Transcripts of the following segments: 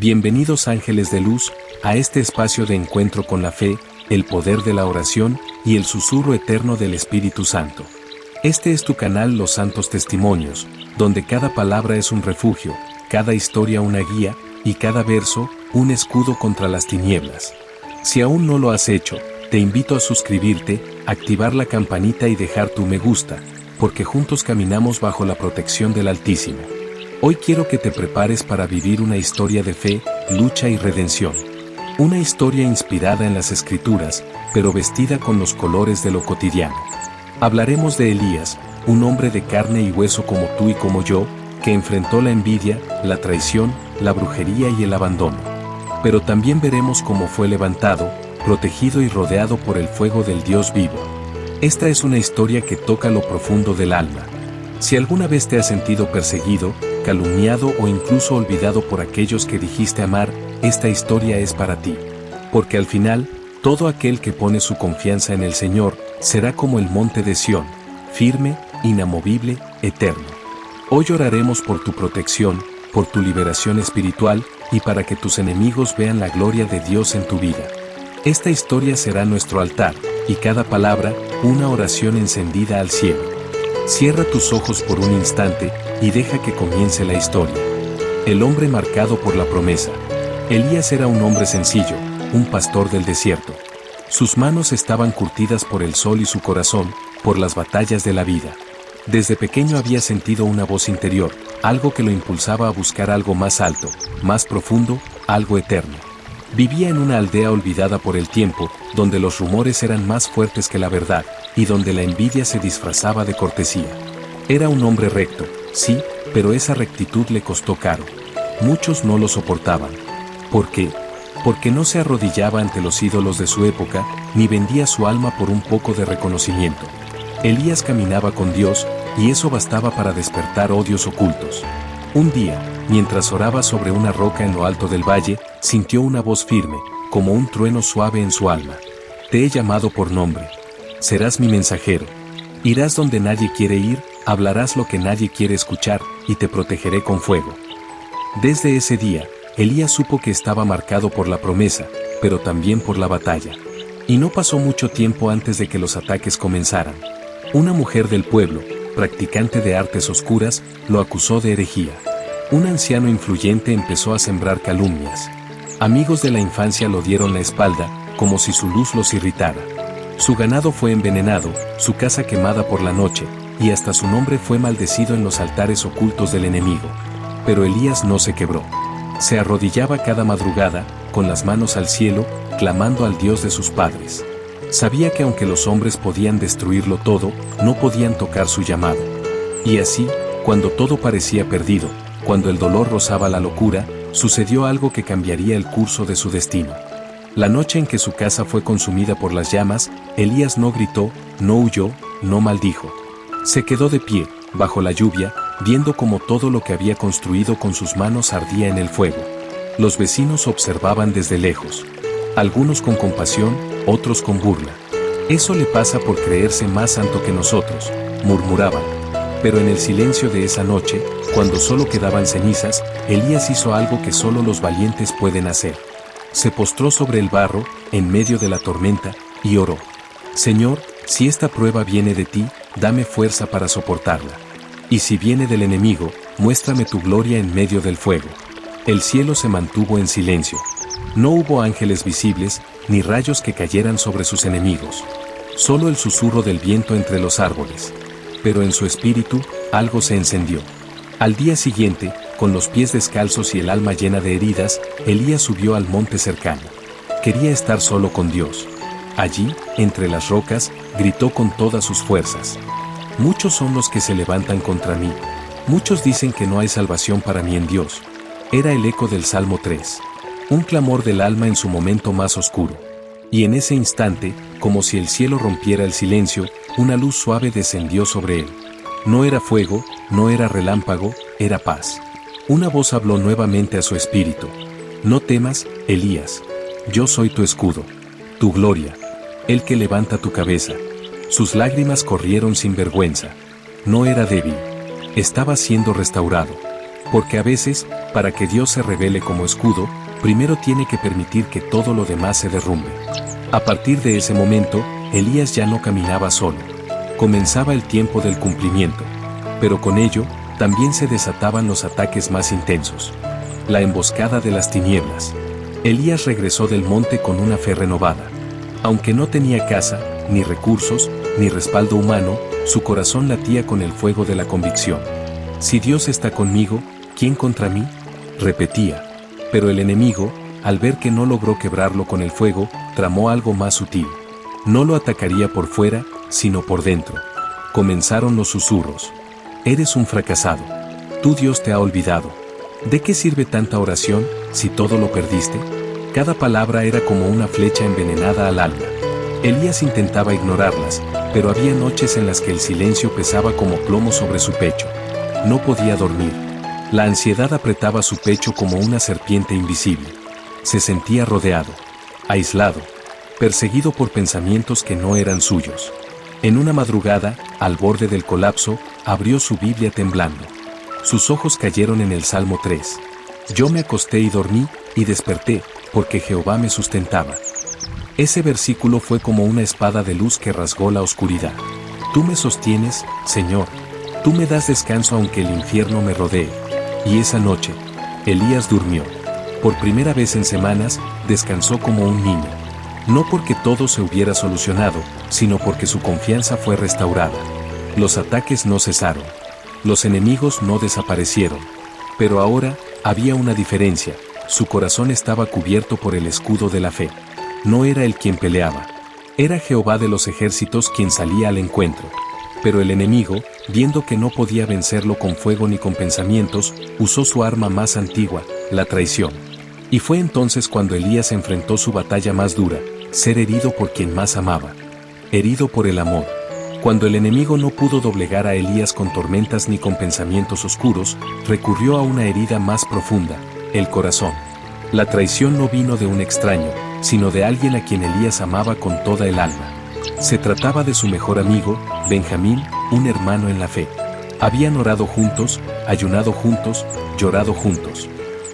Bienvenidos ángeles de luz, a este espacio de encuentro con la fe, el poder de la oración y el susurro eterno del Espíritu Santo. Este es tu canal Los Santos Testimonios, donde cada palabra es un refugio, cada historia una guía, y cada verso, un escudo contra las tinieblas. Si aún no lo has hecho, te invito a suscribirte, activar la campanita y dejar tu me gusta, porque juntos caminamos bajo la protección del Altísimo. Hoy quiero que te prepares para vivir una historia de fe, lucha y redención. Una historia inspirada en las Escrituras, pero vestida con los colores de lo cotidiano. Hablaremos de Elías, un hombre de carne y hueso como tú y como yo, que enfrentó la envidia, la traición, la brujería y el abandono. Pero también veremos cómo fue levantado, protegido y rodeado por el fuego del Dios vivo. Esta es una historia que toca lo profundo del alma. Si alguna vez te has sentido perseguido, calumniado o incluso olvidado por aquellos que dijiste amar, esta historia es para ti. Porque al final, todo aquel que pone su confianza en el Señor, será como el monte de Sión, firme, inamovible, eterno. Hoy oraremos por tu protección, por tu liberación espiritual, y para que tus enemigos vean la gloria de Dios en tu vida. Esta historia será nuestro altar, y cada palabra, una oración encendida al cielo. Cierra tus ojos por un instante, y deja que comience la historia. El hombre marcado por la promesa. Elías era un hombre sencillo, un pastor del desierto. Sus manos estaban curtidas por el sol y su corazón, por las batallas de la vida. Desde pequeño había sentido una voz interior, algo que lo impulsaba a buscar algo más alto, más profundo, algo eterno. Vivía en una aldea olvidada por el tiempo, donde los rumores eran más fuertes que la verdad, y donde la envidia se disfrazaba de cortesía. Era un hombre recto, sí, pero esa rectitud le costó caro. Muchos no lo soportaban. ¿Por qué? Porque no se arrodillaba ante los ídolos de su época, ni vendía su alma por un poco de reconocimiento. Elías caminaba con Dios, y eso bastaba para despertar odios ocultos. Un día, mientras oraba sobre una roca en lo alto del valle, sintió una voz firme, como un trueno suave en su alma. Te he llamado por nombre. Serás mi mensajero. Irás donde nadie quiere ir, hablarás lo que nadie quiere escuchar, y te protegeré con fuego. Desde ese día, Elías supo que estaba marcado por la promesa, pero también por la batalla. Y no pasó mucho tiempo antes de que los ataques comenzaran. Una mujer del pueblo, practicante de artes oscuras, lo acusó de herejía. Un anciano influyente empezó a sembrar calumnias. Amigos de la infancia lo dieron la espalda, como si su luz los irritara. Su ganado fue envenenado, su casa quemada por la noche, y hasta su nombre fue maldecido en los altares ocultos del enemigo. Pero Elías no se quebró. Se arrodillaba cada madrugada, con las manos al cielo, clamando al Dios de sus padres. Sabía que aunque los hombres podían destruirlo todo, no podían tocar su llamado. Y así, cuando todo parecía perdido, cuando el dolor rozaba la locura, sucedió algo que cambiaría el curso de su destino. La noche en que su casa fue consumida por las llamas, Elías no gritó, no huyó, no maldijo. Se quedó de pie, bajo la lluvia, viendo cómo todo lo que había construido con sus manos ardía en el fuego. Los vecinos observaban desde lejos. Algunos con compasión, otros con burla. Eso le pasa por creerse más santo que nosotros, murmuraban. Pero en el silencio de esa noche, cuando solo quedaban cenizas, Elías hizo algo que solo los valientes pueden hacer. Se postró sobre el barro, en medio de la tormenta, y oró. Señor, si esta prueba viene de ti, dame fuerza para soportarla. Y si viene del enemigo, muéstrame tu gloria en medio del fuego. El cielo se mantuvo en silencio. No hubo ángeles visibles, ni rayos que cayeran sobre sus enemigos. Solo el susurro del viento entre los árboles. Pero en su espíritu, algo se encendió. Al día siguiente, con los pies descalzos y el alma llena de heridas, Elías subió al monte cercano. Quería estar solo con Dios. Allí, entre las rocas, gritó con todas sus fuerzas. Muchos son los que se levantan contra mí. Muchos dicen que no hay salvación para mí en Dios. Era el eco del Salmo 3. Un clamor del alma en su momento más oscuro. Y en ese instante, como si el cielo rompiera el silencio, una luz suave descendió sobre él. No era fuego, no era relámpago, era paz. Una voz habló nuevamente a su espíritu. No temas, Elías. Yo soy tu escudo, tu gloria, el que levanta tu cabeza. Sus lágrimas corrieron sin vergüenza. No era débil. Estaba siendo restaurado. Porque a veces, para que Dios se revele como escudo, primero tiene que permitir que todo lo demás se derrumbe. A partir de ese momento, Elías ya no caminaba solo. Comenzaba el tiempo del cumplimiento. Pero con ello, también se desataban los ataques más intensos. La emboscada de las tinieblas. Elías regresó del monte con una fe renovada. Aunque no tenía casa, ni recursos, ni respaldo humano, su corazón latía con el fuego de la convicción. Si Dios está conmigo, ¿quién contra mí? Repetía. Pero el enemigo, al ver que no logró quebrarlo con el fuego, tramó algo más sutil. No lo atacaría por fuera, sino por dentro. Comenzaron los susurros. Eres un fracasado. Tu Dios te ha olvidado. ¿De qué sirve tanta oración, si todo lo perdiste? Cada palabra era como una flecha envenenada al alma. Elías intentaba ignorarlas, pero había noches en las que el silencio pesaba como plomo sobre su pecho. No podía dormir. La ansiedad apretaba su pecho como una serpiente invisible. Se sentía rodeado, aislado, perseguido por pensamientos que no eran suyos. En una madrugada, al borde del colapso, abrió su Biblia temblando. Sus ojos cayeron en el Salmo 3. Yo me acosté y dormí, y desperté, porque Jehová me sustentaba. Ese versículo fue como una espada de luz que rasgó la oscuridad. Tú me sostienes, Señor. Tú me das descanso aunque el infierno me rodee. Y esa noche, Elías durmió. Por primera vez en semanas, descansó como un niño. No porque todo se hubiera solucionado, sino porque su confianza fue restaurada. Los ataques no cesaron. Los enemigos no desaparecieron. Pero ahora, había una diferencia. Su corazón estaba cubierto por el escudo de la fe. No era él quien peleaba. Era Jehová de los ejércitos quien salía al encuentro. Pero el enemigo, viendo que no podía vencerlo con fuego ni con pensamientos, usó su arma más antigua, la traición. Y fue entonces cuando Elías enfrentó su batalla más dura, ser herido por quien más amaba. Herido por el amor. Cuando el enemigo no pudo doblegar a Elías con tormentas ni con pensamientos oscuros, recurrió a una herida más profunda, el corazón. La traición no vino de un extraño, sino de alguien a quien Elías amaba con toda el alma. Se trataba de su mejor amigo, Benjamín, un hermano en la fe. Habían orado juntos, ayunado juntos, llorado juntos.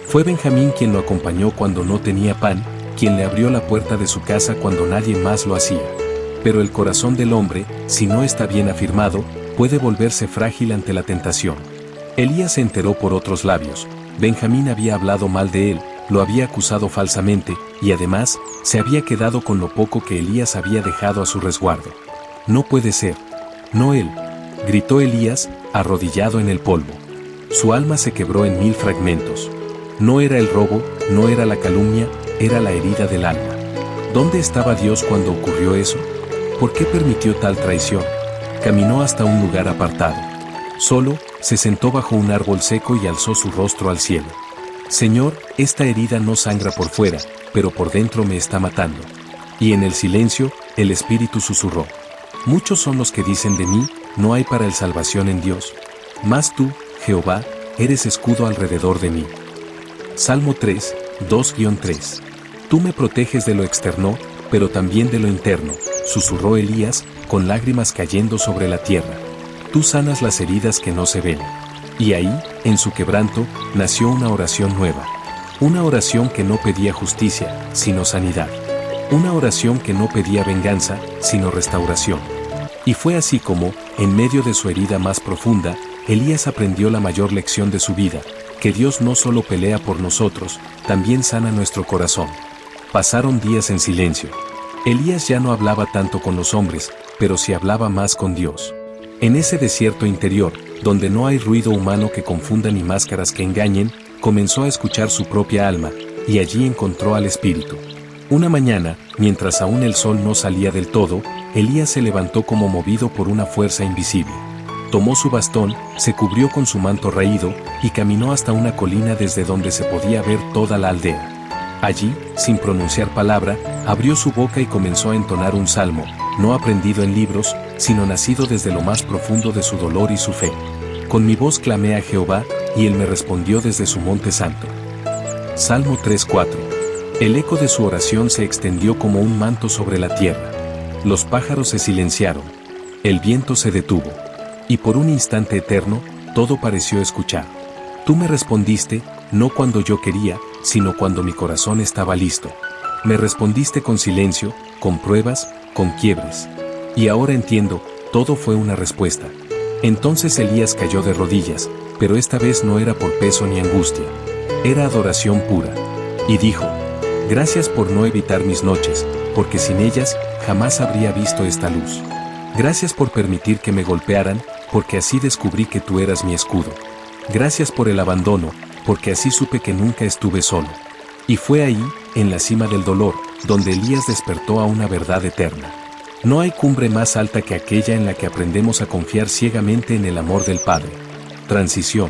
Fue Benjamín quien lo acompañó cuando no tenía pan, quien le abrió la puerta de su casa cuando nadie más lo hacía. Pero el corazón del hombre, si no está bien afirmado, puede volverse frágil ante la tentación. Elías se enteró por otros labios. Benjamín había hablado mal de él, lo había acusado falsamente, y además, se había quedado con lo poco que Elías había dejado a su resguardo. No puede ser. No él, gritó Elías, arrodillado en el polvo. Su alma se quebró en 1000 fragmentos. No era el robo, no era la calumnia, era la herida del alma. ¿Dónde estaba Dios cuando ocurrió eso? ¿Por qué permitió tal traición? Caminó hasta un lugar apartado. Solo, se sentó bajo un árbol seco y alzó su rostro al cielo. Señor, esta herida no sangra por fuera, pero por dentro me está matando. Y en el silencio, el Espíritu susurró. Muchos son los que dicen de mí, no hay para él salvación en Dios. Mas tú, Jehová, eres escudo alrededor de mí. Salmo 3, 2-3. Tú me proteges de lo externo, pero también de lo interno, susurró Elías, con lágrimas cayendo sobre la tierra. Tú sanas las heridas que no se ven. Y ahí, en su quebranto, nació una oración nueva. Una oración que no pedía justicia, sino sanidad. Una oración que no pedía venganza, sino restauración. Y fue así como, en medio de su herida más profunda, Elías aprendió la mayor lección de su vida, que Dios no solo pelea por nosotros, también sana nuestro corazón. Pasaron días en silencio. Elías ya no hablaba tanto con los hombres, pero sí hablaba más con Dios. En ese desierto interior, donde no hay ruido humano que confunda ni máscaras que engañen, comenzó a escuchar su propia alma, y allí encontró al Espíritu. Una mañana, mientras aún el sol no salía del todo, Elías se levantó como movido por una fuerza invisible. Tomó su bastón, se cubrió con su manto raído, y caminó hasta una colina desde donde se podía ver toda la aldea. Allí, sin pronunciar palabra, abrió su boca y comenzó a entonar un salmo, no aprendido en libros, sino nacido desde lo más profundo de su dolor y su fe. Con mi voz clamé a Jehová, y él me respondió desde su monte santo. Salmo 3:4. El eco de su oración se extendió como un manto sobre la tierra. Los pájaros se silenciaron. El viento se detuvo. Y por un instante eterno, todo pareció escuchar. Tú me respondiste, no cuando yo quería, sino cuando mi corazón estaba listo. Me respondiste con silencio, con pruebas, con quiebres. Y ahora entiendo, todo fue una respuesta. Entonces Elías cayó de rodillas, pero esta vez no era por peso ni angustia. Era adoración pura. Y dijo, gracias por no evitar mis noches, porque sin ellas, jamás habría visto esta luz. Gracias por permitir que me golpearan, porque así descubrí que tú eras mi escudo. Gracias por el abandono, porque así supe que nunca estuve solo. Y fue ahí, en la cima del dolor, donde Elías despertó a una verdad eterna. No hay cumbre más alta que aquella en la que aprendemos a confiar ciegamente en el amor del Padre. Transición.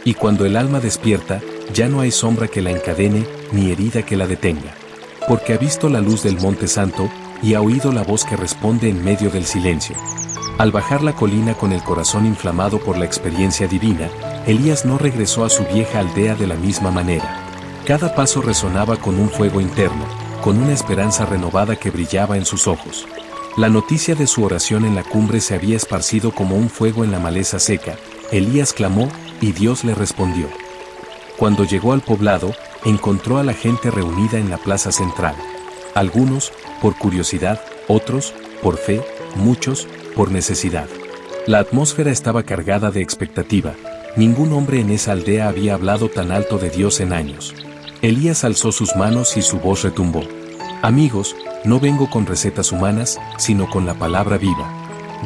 Y cuando el alma despierta, ya no hay sombra que la encadene, ni herida que la detenga. Porque ha visto la luz del Monte Santo, y ha oído la voz que responde en medio del silencio. Al bajar la colina con el corazón inflamado por la experiencia divina, Elías no regresó a su vieja aldea de la misma manera. Cada paso resonaba con un fuego interno, con una esperanza renovada que brillaba en sus ojos. La noticia de su oración en la cumbre se había esparcido como un fuego en la maleza seca. Elías clamó, y Dios le respondió. Cuando llegó al poblado, encontró a la gente reunida en la plaza central. Algunos, por curiosidad, otros, por fe, muchos, por necesidad. La atmósfera estaba cargada de expectativa. Ningún hombre en esa aldea había hablado tan alto de Dios en años. Elías alzó sus manos y su voz retumbó. Amigos, no vengo con recetas humanas, sino con la palabra viva.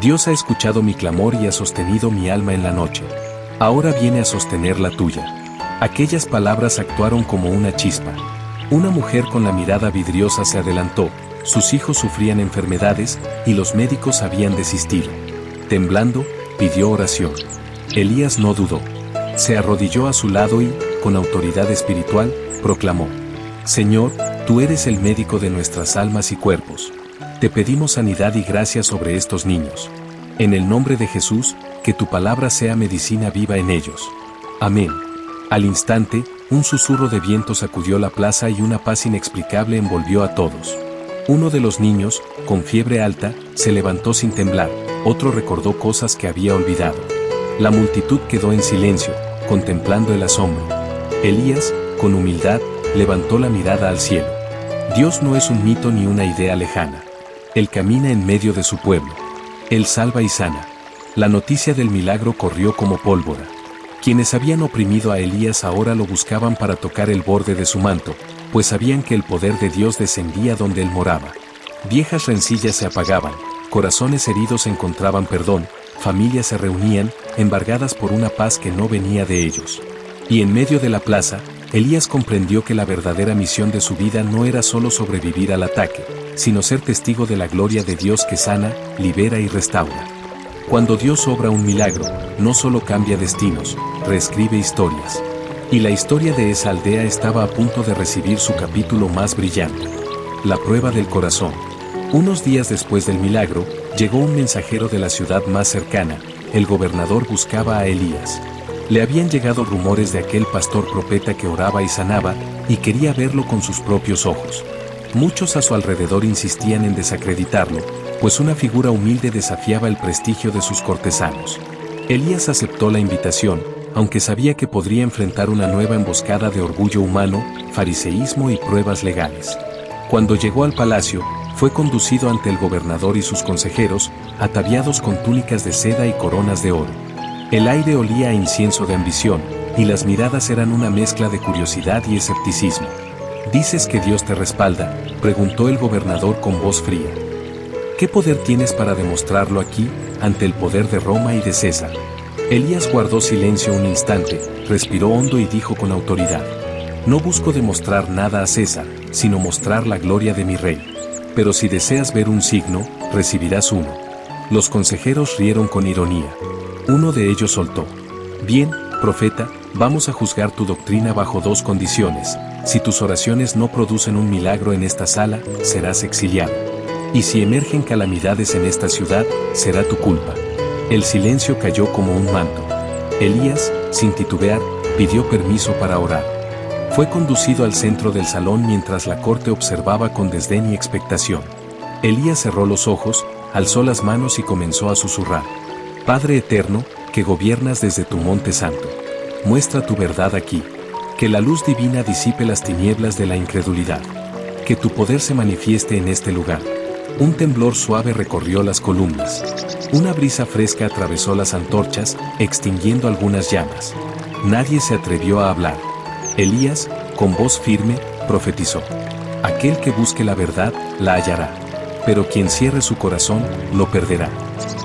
Dios ha escuchado mi clamor y ha sostenido mi alma en la noche. Ahora viene a sostener la tuya. Aquellas palabras actuaron como una chispa. Una mujer con la mirada vidriosa se adelantó, sus hijos sufrían enfermedades y los médicos habían desistido. Temblando, pidió oración. Elías no dudó. Se arrodilló a su lado y, con autoridad espiritual, proclamó: Señor, tú eres el médico de nuestras almas y cuerpos. Te pedimos sanidad y gracia sobre estos niños. En el nombre de Jesús, que tu palabra sea medicina viva en ellos. Amén. Al instante, un susurro de viento sacudió la plaza y una paz inexplicable envolvió a todos. Uno de los niños, con fiebre alta, se levantó sin temblar, otro recordó cosas que había olvidado. La multitud quedó en silencio, contemplando el asombro. Elías, con humildad, levantó la mirada al cielo. Dios no es un mito ni una idea lejana. Él camina en medio de su pueblo. Él salva y sana. La noticia del milagro corrió como pólvora. Quienes habían oprimido a Elías ahora lo buscaban para tocar el borde de su manto, pues sabían que el poder de Dios descendía donde él moraba. Viejas rencillas se apagaban, corazones heridos encontraban perdón, familias se reunían, embargadas por una paz que no venía de ellos. Y en medio de la plaza, Elías comprendió que la verdadera misión de su vida no era solo sobrevivir al ataque, sino ser testigo de la gloria de Dios que sana, libera y restaura. Cuando Dios obra un milagro, no solo cambia destinos, reescribe historias. Y la historia de esa aldea estaba a punto de recibir su capítulo más brillante. La prueba del corazón. Unos días después del milagro, llegó un mensajero de la ciudad más cercana. El gobernador buscaba a Elías. Le habían llegado rumores de aquel pastor profeta que oraba y sanaba, y quería verlo con sus propios ojos. Muchos a su alrededor insistían en desacreditarlo, pues una figura humilde desafiaba el prestigio de sus cortesanos. Elías aceptó la invitación, aunque sabía que podría enfrentar una nueva emboscada de orgullo humano, fariseísmo y pruebas legales. Cuando llegó al palacio, fue conducido ante el gobernador y sus consejeros, ataviados con túnicas de seda y coronas de oro. El aire olía a incienso de ambición, y las miradas eran una mezcla de curiosidad y escepticismo. ¿Dices que Dios te respalda?, preguntó el gobernador con voz fría. ¿Qué poder tienes para demostrarlo aquí, ante el poder de Roma y de César? Elías guardó silencio un instante, respiró hondo y dijo con autoridad: No busco demostrar nada a César, sino mostrar la gloria de mi rey. Pero si deseas ver un signo, recibirás uno. Los consejeros rieron con ironía. Uno de ellos soltó: Bien, profeta, vamos a juzgar tu doctrina bajo dos condiciones. Si tus oraciones no producen un milagro en esta sala, serás exiliado. Y si emergen calamidades en esta ciudad, será tu culpa. El silencio cayó como un manto. Elías, sin titubear, pidió permiso para orar. Fue conducido al centro del salón mientras la corte observaba con desdén y expectación. Elías cerró los ojos, alzó las manos y comenzó a susurrar: Padre eterno, que gobiernas desde tu monte santo. muestra tu verdad aquí. Que la luz divina disipe las tinieblas de la incredulidad. Que tu poder se manifieste en este lugar. Un temblor suave recorrió las columnas. Una brisa fresca atravesó las antorchas, extinguiendo algunas llamas. Nadie se atrevió a hablar. Elías, con voz firme, profetizó: aquel que busque la verdad, la hallará. Pero quien cierre su corazón, lo perderá.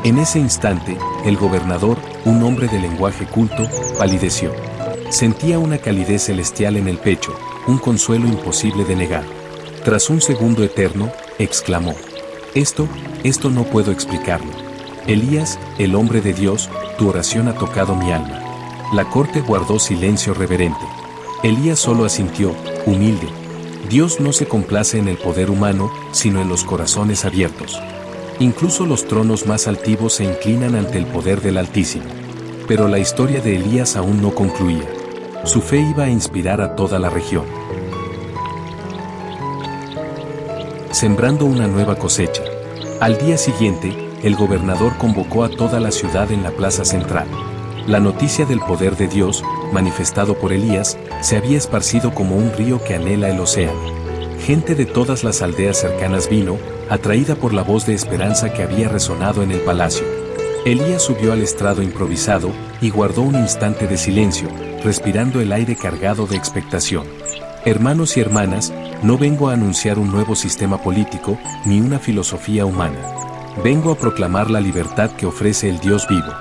En ese instante, el gobernador, un hombre de lenguaje culto, palideció. Sentía una calidez celestial en el pecho, un consuelo imposible de negar. Tras un segundo eterno, exclamó: Esto no puedo explicarlo. Elías, el hombre de Dios, tu oración ha tocado mi alma. La corte guardó silencio reverente. Elías solo asintió, humilde. Dios no se complace en el poder humano, sino en los corazones abiertos. Incluso los tronos más altivos se inclinan ante el poder del Altísimo. Pero la historia de Elías aún no concluía. Su fe iba a inspirar a toda la región. Sembrando una nueva cosecha. Al día siguiente, el gobernador convocó a toda la ciudad en la plaza central. La noticia del poder de Dios, manifestado por Elías, se había esparcido como un río que anhela el océano. Gente de todas las aldeas cercanas vino, atraída por la voz de esperanza que había resonado en el palacio. Elías subió al estrado improvisado y guardó un instante de silencio, respirando el aire cargado de expectación. Hermanos y hermanas, no vengo a anunciar un nuevo sistema político, ni una filosofía humana. Vengo a proclamar la libertad que ofrece el Dios vivo.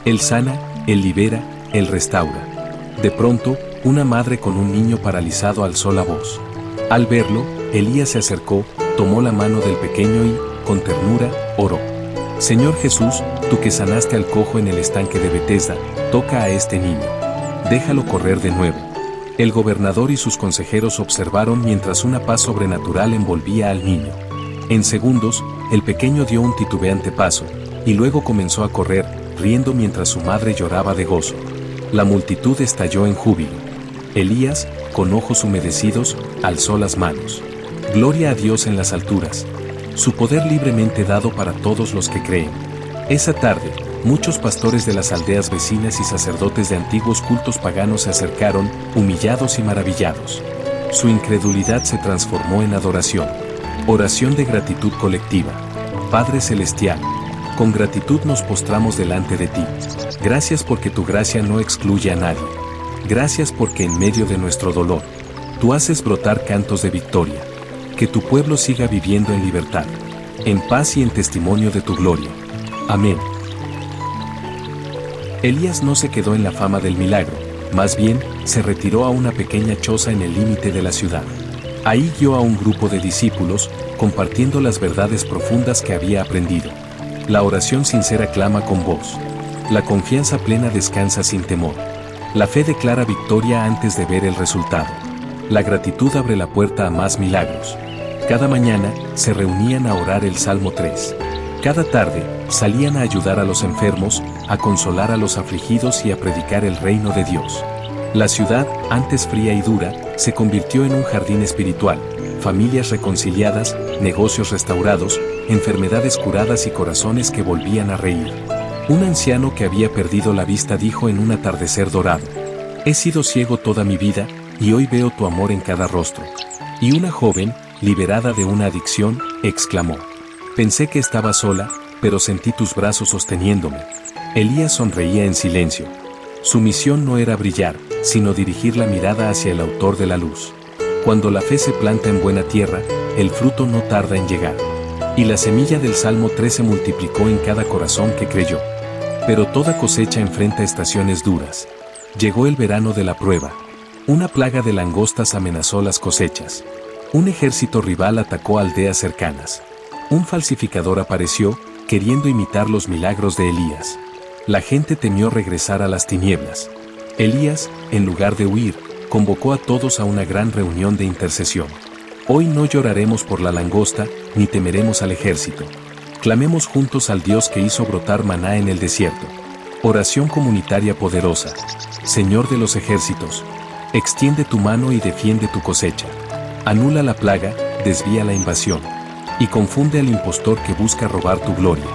Él sana, Él libera, Él restaura. De pronto, una madre con un niño paralizado alzó la voz. Al verlo, Elías se acercó, tomó la mano del pequeño y, con ternura, oró. Señor Jesús, tú que sanaste al cojo en el estanque de Betesda, toca a este niño. Déjalo correr de nuevo. El gobernador y sus consejeros observaron mientras una paz sobrenatural envolvía al niño. En segundos, el pequeño dio un titubeante paso, y luego comenzó a correr, riendo mientras su madre lloraba de gozo. La multitud estalló en júbilo. Elías, con ojos humedecidos, alzó las manos. Gloria a Dios en las alturas. Su poder libremente dado para todos los que creen. Esa tarde, muchos pastores de las aldeas vecinas y sacerdotes de antiguos cultos paganos se acercaron, humillados y maravillados. Su incredulidad se transformó en adoración. Oración de gratitud colectiva. Padre Celestial, con gratitud nos postramos delante de ti. Gracias porque tu gracia no excluye a nadie. Gracias porque en medio de nuestro dolor, tú haces brotar cantos de victoria. Que tu pueblo siga viviendo en libertad, en paz y en testimonio de tu gloria. Amén. Elías no se quedó en la fama del milagro, más bien, se retiró a una pequeña choza en el límite de la ciudad. Ahí guió a un grupo de discípulos, compartiendo las verdades profundas que había aprendido. La oración sincera clama con voz. La confianza plena descansa sin temor. La fe declara victoria antes de ver el resultado. La gratitud abre la puerta a más milagros. Cada mañana, se reunían a orar el Salmo 3. Cada tarde, salían a ayudar a los enfermos, a consolar a los afligidos y a predicar el reino de Dios. La ciudad, antes fría y dura, se convirtió en un jardín espiritual, familias reconciliadas, negocios restaurados, enfermedades curadas y corazones que volvían a reír. Un anciano que había perdido la vista dijo en un atardecer dorado: he sido ciego toda mi vida, y hoy veo tu amor en cada rostro. Y una joven, liberada de una adicción, exclamó: pensé que estaba sola, pero sentí tus brazos sosteniéndome. Elías sonreía en silencio. Su misión no era brillar, sino dirigir la mirada hacia el autor de la luz. Cuando la fe se planta en buena tierra, el fruto no tarda en llegar. Y la semilla del Salmo 3 se multiplicó en cada corazón que creyó. Pero toda cosecha enfrenta estaciones duras. Llegó el verano de la prueba. Una plaga de langostas amenazó las cosechas. Un ejército rival atacó aldeas cercanas. Un falsificador apareció, queriendo imitar los milagros de Elías. La gente temió regresar a las tinieblas. Elías, en lugar de huir, convocó a todos a una gran reunión de intercesión. Hoy no lloraremos por la langosta, ni temeremos al ejército. Clamemos juntos al Dios que hizo brotar maná en el desierto. Oración comunitaria poderosa. Señor de los ejércitos, extiende tu mano y defiende tu cosecha. Anula la plaga, desvía la invasión. Y confunde al impostor que busca robar tu gloria.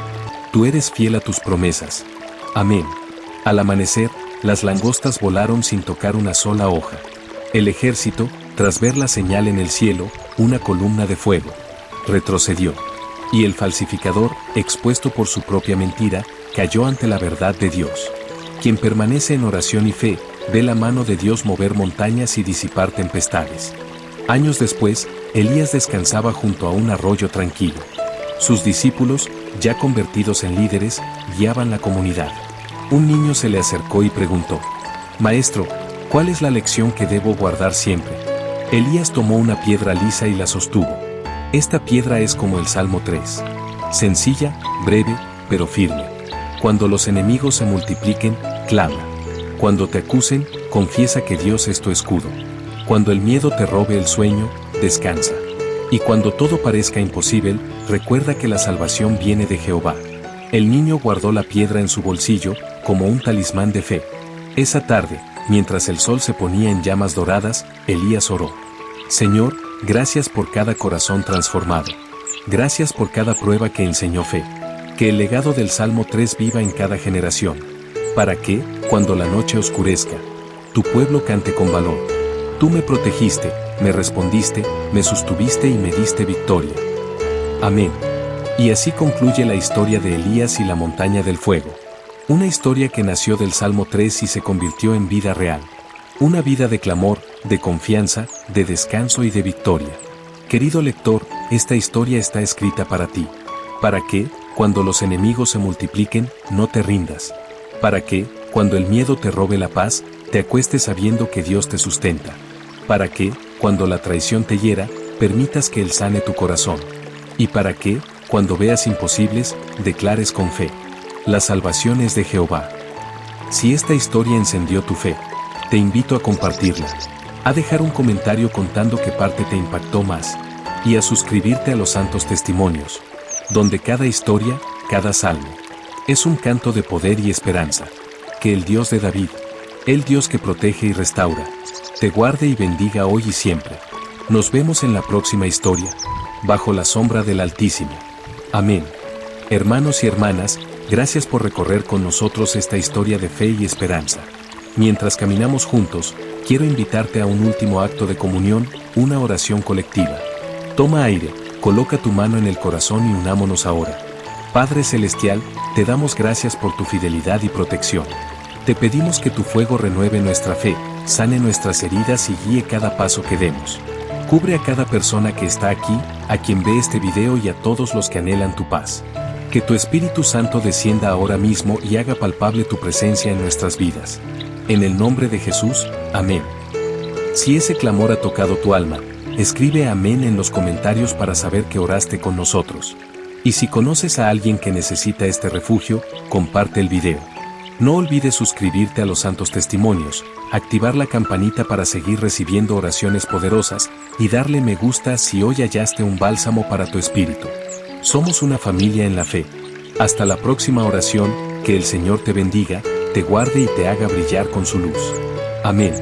Tú eres fiel a tus promesas. Amén. Al amanecer, las langostas volaron sin tocar una sola hoja. El ejército, tras ver la señal en el cielo, una columna de fuego, retrocedió. Y el falsificador, expuesto por su propia mentira, cayó ante la verdad de Dios. Quien permanece en oración y fe, ve la mano de Dios mover montañas y disipar tempestades. Años después, Elías descansaba junto a un arroyo tranquilo. Sus discípulos, ya convertidos en líderes, guiaban la comunidad. Un niño se le acercó y preguntó: «Maestro, ¿cuál es la lección que debo guardar siempre?». Elías tomó una piedra lisa y la sostuvo. Esta piedra es como el Salmo 3. Sencilla, breve, pero firme. Cuando los enemigos se multipliquen, clama. Cuando te acusen, confiesa que Dios es tu escudo. Cuando el miedo te robe el sueño, descansa. Y cuando todo parezca imposible, recuerda que la salvación viene de Jehová. El niño guardó la piedra en su bolsillo, como un talismán de fe. Esa tarde, mientras el sol se ponía en llamas doradas, Elías oró: «Señor, gracias por cada corazón transformado. Gracias por cada prueba que enseñó fe. Que el legado del Salmo 3 viva en cada generación. Para que, cuando la noche oscurezca, tu pueblo cante con valor. Tú me protegiste, me respondiste, me sostuviste y me diste victoria. Amén». Y así concluye la historia de Elías y la montaña del fuego. Una historia que nació del Salmo 3 y se convirtió en vida real. Una vida de clamor, de confianza, de descanso y de victoria. Querido lector, esta historia está escrita para ti. Para que, cuando los enemigos se multipliquen, no te rindas. Para que, cuando el miedo te robe la paz, te acuestes sabiendo que Dios te sustenta. Para que, cuando la traición te hiera, permitas que Él sane tu corazón. Y para que, cuando veas imposibles, declares con fe: «La salvación es de Jehová». Si esta historia encendió tu fe, te invito a compartirla, a dejar un comentario contando qué parte te impactó más, y a suscribirte a los Santos Testimonios, donde cada historia, cada salmo, es un canto de poder y esperanza. Que el Dios de David, el Dios que protege y restaura, te guarde y bendiga hoy y siempre. Nos vemos en la próxima historia, bajo la sombra del Altísimo. Amén. Hermanos y hermanas, gracias por recorrer con nosotros esta historia de fe y esperanza. Mientras caminamos juntos, quiero invitarte a un último acto de comunión, una oración colectiva. Toma aire, coloca tu mano en el corazón y unámonos ahora. Padre Celestial, te damos gracias por tu fidelidad y protección. Te pedimos que tu fuego renueve nuestra fe, sane nuestras heridas y guíe cada paso que demos. Cubre a cada persona que está aquí, a quien ve este video y a todos los que anhelan tu paz. Que tu Espíritu Santo descienda ahora mismo y haga palpable tu presencia en nuestras vidas. En el nombre de Jesús, amén. Si ese clamor ha tocado tu alma, escribe amén en los comentarios para saber que oraste con nosotros. Y si conoces a alguien que necesita este refugio, comparte el video. No olvides suscribirte a los Santos Testimonios, activar la campanita para seguir recibiendo oraciones poderosas, y darle me gusta si hoy hallaste un bálsamo para tu espíritu. Somos una familia en la fe. Hasta la próxima oración, que el Señor te bendiga, te guarde y te haga brillar con su luz. Amén.